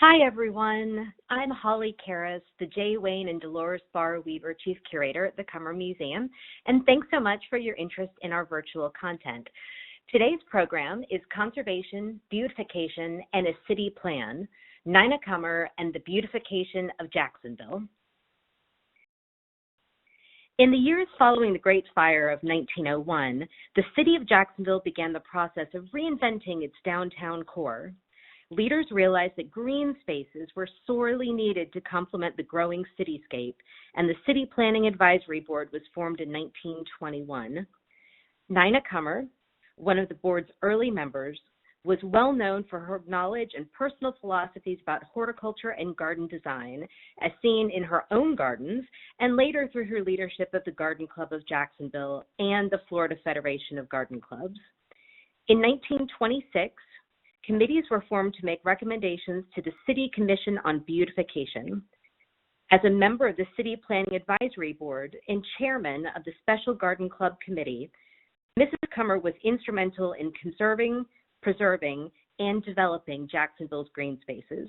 Hi, everyone. I'm Holly Keris, the J. Wayne and Delores Barr Weaver Chief Curator at the Cummer Museum, and thanks so much for your interest in our virtual content. Today's program is Conservation, Beautification, and a City Plan, Ninah Cummer and the Beautification of Jacksonville. In the years following the Great Fire of 1901, the city of Jacksonville began the process of reinventing its downtown core. Leaders realized that green spaces were sorely needed to complement the growing cityscape, and the City Planning Advisory Board was formed in 1921. Ninah Cummer, one of the board's early members, was well known for her knowledge and personal philosophies about horticulture and garden design, as seen in her own gardens, and later through her leadership of the Garden Club of Jacksonville and the Florida Federation of Garden Clubs. In 1926, committees were formed to make recommendations to the City Commission on Beautification. As a member of the City Planning Advisory Board and chairman of the Special Garden Club Committee, Mrs. Cummer was instrumental in conserving, preserving, and developing Jacksonville's green spaces.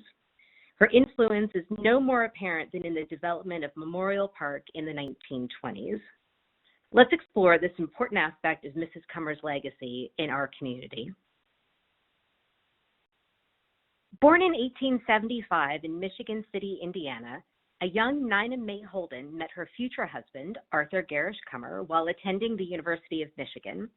Her influence is no more apparent than in the development of Memorial Park in the 1920s. Let's explore this important aspect of Mrs. Cummer's legacy in our community. Born in 1875 in Michigan City, Indiana, a young Ninah May Holden met her future husband, Arthur Garish Cummer, while attending the University of Michigan.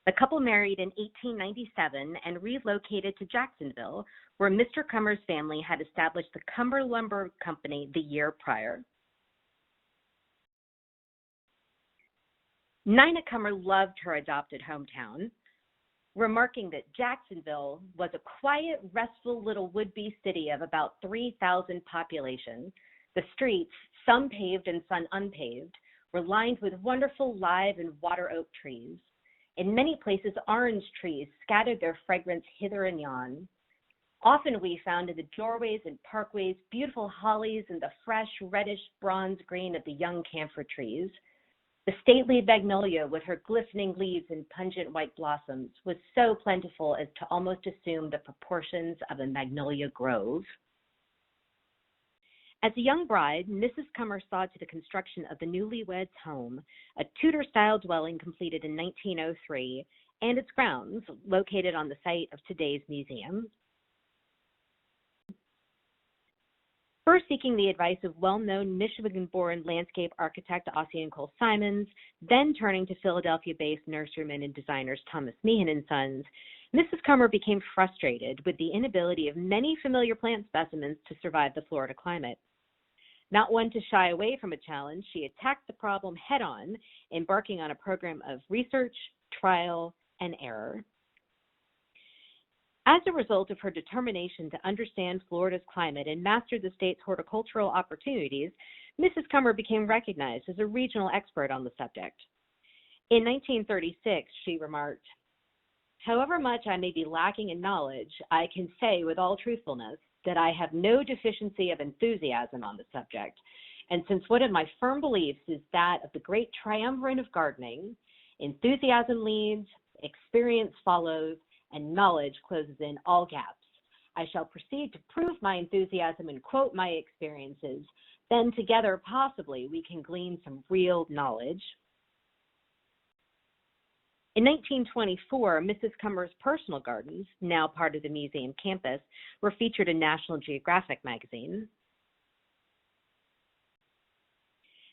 The couple married in 1897 and relocated to Jacksonville, where Mr. Cummer's family had established the Cummer Lumber Company the year prior. Ninah Cummer loved her adopted hometown, remarking that Jacksonville was a quiet, restful little would-be city of about 3,000 population. The streets, some paved and some unpaved, were lined with wonderful live and water oak trees. In many places, orange trees scattered their fragrance hither and yon. Often we found in the doorways and parkways beautiful hollies and the fresh, reddish bronze green of the young camphor trees. The stately magnolia with her glistening leaves and pungent white blossoms was so plentiful as to almost assume the proportions of a magnolia grove. As a young bride, Mrs. Cummer saw to the construction of the newlyweds' home, a Tudor-style dwelling completed in 1903, and its grounds, located on the site of today's museum. First seeking the advice of well-known Michigan-born landscape architect Ossian Cole Simons, then turning to Philadelphia-based nurseryman and designers Thomas Meehan and Sons, Mrs. Cummer became frustrated with the inability of many familiar plant specimens to survive the Florida climate. Not one to shy away from a challenge, she attacked the problem head-on, embarking on a program of research, trial, and error. As a result of her determination to understand Florida's climate and master the state's horticultural opportunities, Mrs. Cummer became recognized as a regional expert on the subject. In 1936, she remarked, "However much I may be lacking in knowledge, I can say with all truthfulness that I have no deficiency of enthusiasm on the subject, and since one of my firm beliefs is that of the great triumvirate of gardening, enthusiasm leads, experience follows, and knowledge closes in all gaps. I shall proceed to prove my enthusiasm and quote my experiences. Then together, possibly, we can glean some real knowledge." In 1924, Mrs. Cummer's personal gardens, now part of the museum campus, were featured in National Geographic magazine.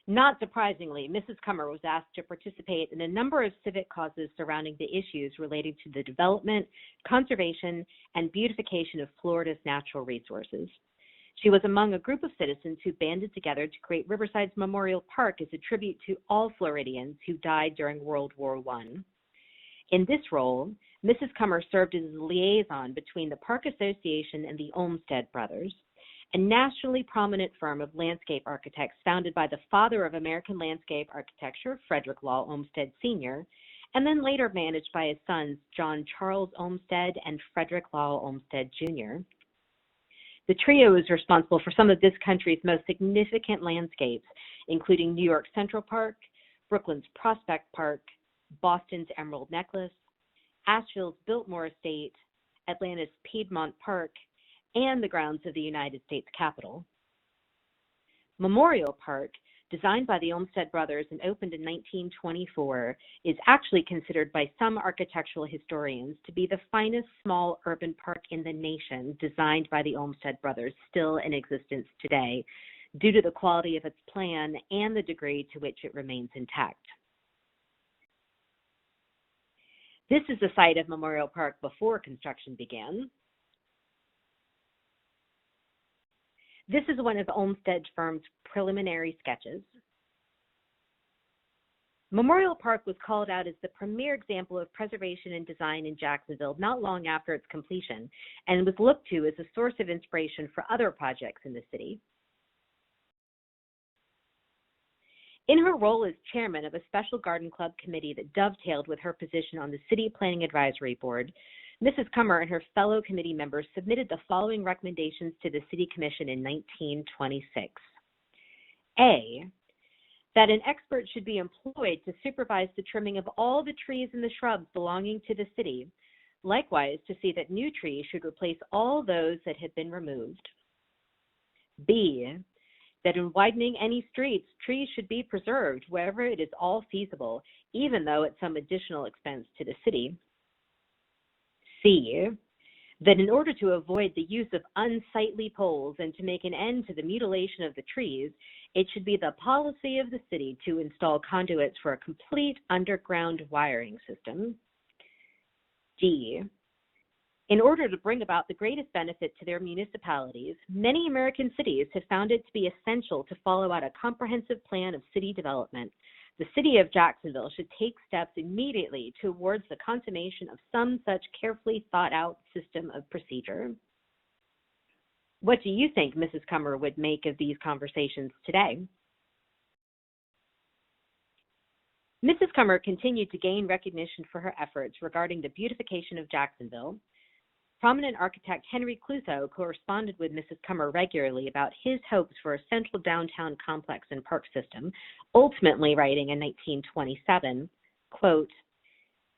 Not surprisingly, Mrs. Cummer was asked to participate in a number of civic causes surrounding the issues relating to the development, conservation, and beautification of Florida's natural resources. She was among a group of citizens who banded together to create Riverside's Memorial Park as a tribute to all Floridians who died during World War I. In this role, Mrs. Cummer served as a liaison between the Park Association and the Olmsted Brothers, a nationally prominent firm of landscape architects founded by the father of American landscape architecture, Frederick Law Olmsted Sr., and then later managed by his sons, John Charles Olmsted and Frederick Law Olmsted Jr. The trio is responsible for some of this country's most significant landscapes, including New York Central Park, Brooklyn's Prospect Park, Boston's Emerald Necklace, Asheville's Biltmore Estate, Atlanta's Piedmont Park, and the grounds of the United States Capitol. Memorial Park, designed by the Olmsted brothers and opened in 1924, is actually considered by some architectural historians to be the finest small urban park in the nation designed by the Olmsted brothers, still in existence today, due to the quality of its plan and the degree to which it remains intact. This is the site of Memorial Park before construction began. This is one of Olmsted firm's preliminary sketches. Memorial Park was called out as the premier example of preservation and design in Jacksonville not long after its completion, and was looked to as a source of inspiration for other projects in the city. In her role as chairman of a special garden club committee that dovetailed with her position on the City Planning Advisory Board, Mrs. Cummer and her fellow committee members submitted the following recommendations to the City Commission in 1926. A, that an expert should be employed to supervise the trimming of all the trees and the shrubs belonging to the city, likewise to see that new trees should replace all those that had been removed. B, that in widening any streets, trees should be preserved wherever it is all feasible, even though at some additional expense to the city. C, that in order to avoid the use of unsightly poles and to make an end to the mutilation of the trees, it should be the policy of the city to install conduits for a complete underground wiring system. D, in order to bring about the greatest benefit to their municipalities, many American cities have found it to be essential to follow out a comprehensive plan of city development. The city of Jacksonville should take steps immediately towards the consummation of some such carefully thought out system of procedure. What do you think Mrs. Cummer would make of these conversations today? Mrs. Cummer continued to gain recognition for her efforts regarding the beautification of Jacksonville. Prominent architect Henry Clouseau corresponded with Mrs. Cummer regularly about his hopes for a central downtown complex and park system, ultimately writing in 1927, quote,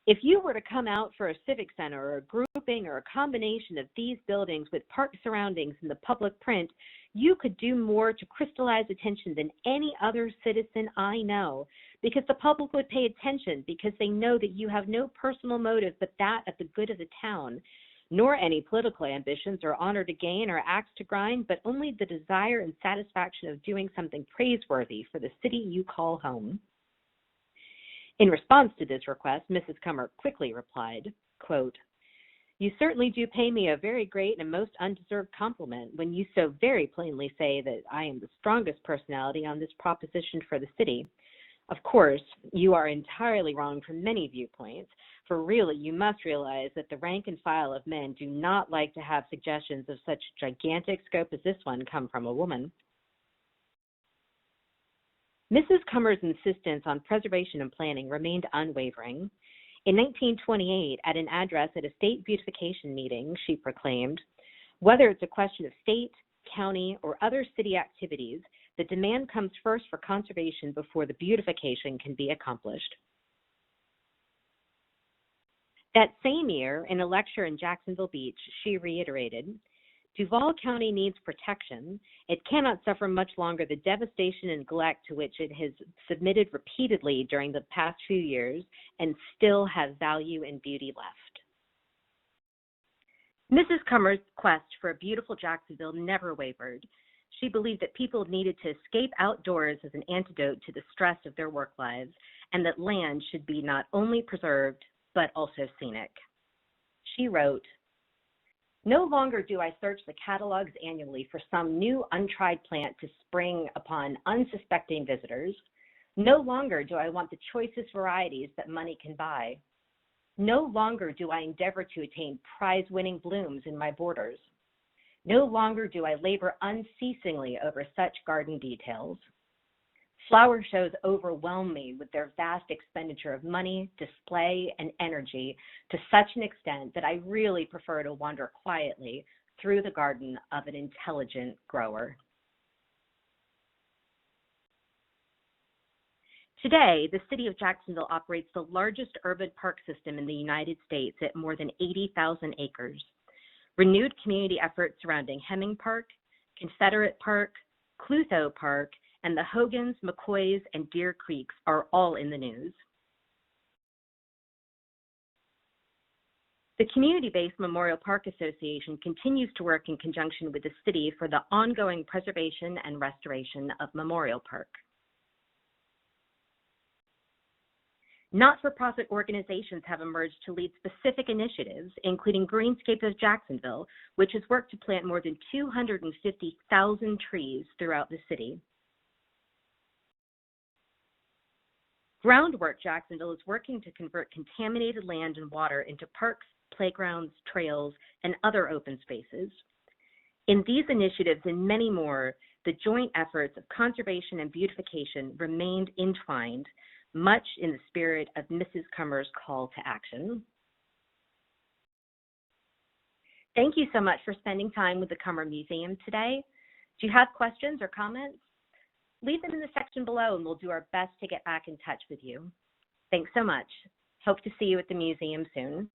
"If you were to come out for a civic center or a grouping or a combination of these buildings with park surroundings in the public print, you could do more to crystallize attention than any other citizen I know, because the public would pay attention because they know that you have no personal motive but that of the good of the town, nor any political ambitions or honor to gain or axe to grind, but only the desire and satisfaction of doing something praiseworthy for the city you call home." In response to this request, Mrs. Cummer quickly replied, quote, "You certainly do pay me a very great and most undeserved compliment when you so very plainly say that I am the strongest personality on this proposition for the city. Of course, you are entirely wrong from many viewpoints, for really you must realize that the rank and file of men do not like to have suggestions of such gigantic scope as this one come from a woman." Mrs. Cummer's insistence on preservation and planning remained unwavering. In 1928, at an address at a state beautification meeting, she proclaimed, "Whether it's a question of state, county, or other city activities, the demand comes first for conservation before the beautification can be accomplished." That same year, in a lecture in Jacksonville Beach, she reiterated, "Duval County needs protection. It cannot suffer much longer the devastation and neglect to which it has submitted repeatedly during the past few years and still has value and beauty left." Mrs. Cummer's quest for a beautiful Jacksonville never wavered. She believed that people needed to escape outdoors as an antidote to the stress of their work lives, and that land should be not only preserved, but also scenic. She wrote, "No longer do I search the catalogs annually for some new untried plant to spring upon unsuspecting visitors. No longer do I want the choicest varieties that money can buy. No longer do I endeavor to attain prize-winning blooms in my borders. No longer do I labor unceasingly over such garden details. Flower shows overwhelm me with their vast expenditure of money, display, and energy to such an extent that I really prefer to wander quietly through the garden of an intelligent grower." Today, the city of Jacksonville operates the largest urban park system in the United States at more than 80,000 acres. Renewed community efforts surrounding Hemming Park, Confederate Park, Clutho Park, and the Hogans, McCoys, and Deer Creeks are all in the news. The community-based Memorial Park Association continues to work in conjunction with the city for the ongoing preservation and restoration of Memorial Park. Not-for-profit organizations have emerged to lead specific initiatives, including Greenscape of Jacksonville, which has worked to plant more than 250,000 trees throughout the city. Groundwork Jacksonville is working to convert contaminated land and water into parks, playgrounds, trails, and other open spaces. In these initiatives and many more, the joint efforts of conservation and beautification remained entwined, much in the spirit of Mrs. Cummer's call to action. Thank you so much for spending time with the Cummer Museum today. Do you have questions or comments? Leave them in the section below and we'll do our best to get back in touch with you. Thanks so much. Hope to see you at the museum soon.